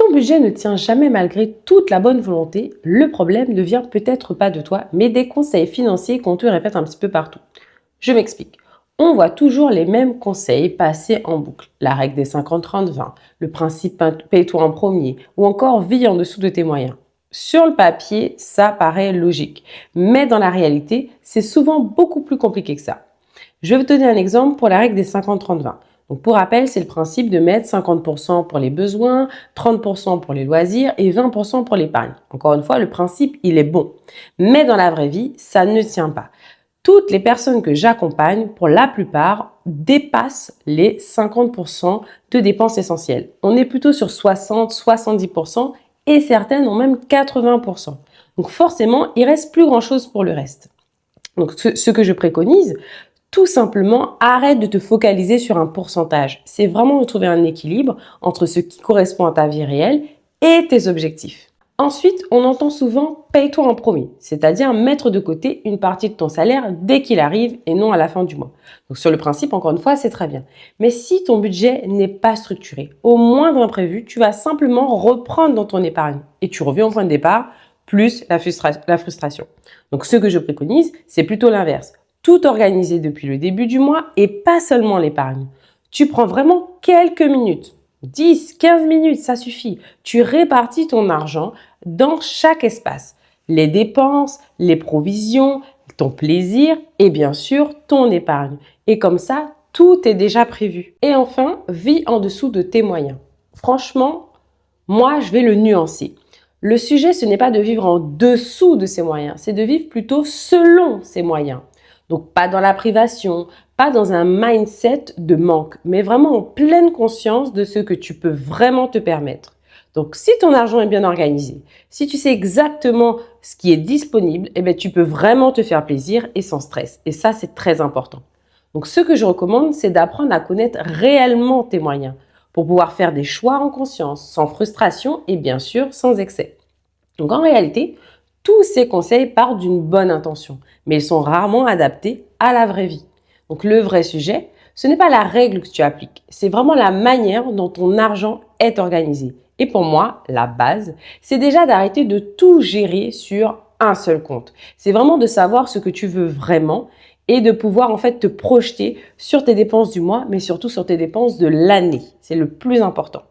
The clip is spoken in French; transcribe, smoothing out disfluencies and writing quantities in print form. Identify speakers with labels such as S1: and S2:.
S1: ton budget ne tient jamais malgré toute la bonne volonté, le problème ne vient peut-être pas de toi, mais des conseils financiers qu'on te répète un petit peu partout. Je m'explique. On voit toujours les mêmes conseils passer en boucle. La règle des 50-30-20, le principe paye-toi en premier ou encore vis en dessous de tes moyens. Sur le papier, ça paraît logique, mais dans la réalité, c'est souvent beaucoup plus compliqué que ça. Je vais vous donner un exemple pour la règle des 50-30-20. Donc pour rappel, c'est le principe de mettre 50% pour les besoins, 30% pour les loisirs et 20% pour l'épargne. Encore une fois, le principe, il est bon. Mais dans la vraie vie, ça ne tient pas. Toutes les personnes que j'accompagne, pour la plupart, dépassent les 50% de dépenses essentielles. On est plutôt sur 60-70% et certaines ont même 80%. Donc forcément, il reste plus grand-chose pour le reste. Donc ce que je préconise, tout simplement, arrête de te focaliser sur un pourcentage. C'est vraiment de trouver un équilibre entre ce qui correspond à ta vie réelle et tes objectifs. Ensuite, on entend souvent « paye-toi en premier », c'est-à-dire mettre de côté une partie de ton salaire dès qu'il arrive et non à la fin du mois. Donc sur le principe, encore une fois, c'est très bien. Mais si ton budget n'est pas structuré, au moindre imprévu, tu vas simplement reprendre dans ton épargne et tu reviens au point de départ, plus la frustration. Donc ce que je préconise, c'est plutôt l'inverse. Tout organiser depuis le début du mois et pas seulement l'épargne. Tu prends vraiment quelques minutes, 10, 15 minutes, ça suffit. Tu répartis ton argent dans chaque espace. Les dépenses, les provisions, ton plaisir et bien sûr ton épargne. Et comme ça, tout est déjà prévu. Et enfin, vis en dessous de tes moyens. Franchement, moi, je vais le nuancer. Le sujet, ce n'est pas de vivre en dessous de ses moyens, c'est de vivre plutôt selon ses moyens. Donc, pas dans la privation, pas dans un mindset de manque, mais vraiment en pleine conscience de ce que tu peux vraiment te permettre. Donc, si ton argent est bien organisé, si tu sais exactement ce qui est disponible, eh bien, tu peux vraiment te faire plaisir et sans stress. Et ça, c'est très important. Donc, ce que je recommande, c'est d'apprendre à connaître réellement tes moyens pour pouvoir faire des choix en conscience, sans frustration et bien sûr sans excès. Donc, en réalité, tous ces conseils partent d'une bonne intention, mais ils sont rarement adaptés à la vraie vie. Donc le vrai sujet, ce n'est pas la règle que tu appliques, c'est vraiment la manière dont ton argent est organisé. Et pour moi, la base, c'est déjà d'arrêter de tout gérer sur un seul compte. C'est vraiment de savoir ce que tu veux vraiment et de pouvoir en fait te projeter sur tes dépenses du mois, mais surtout sur tes dépenses de l'année. C'est le plus important.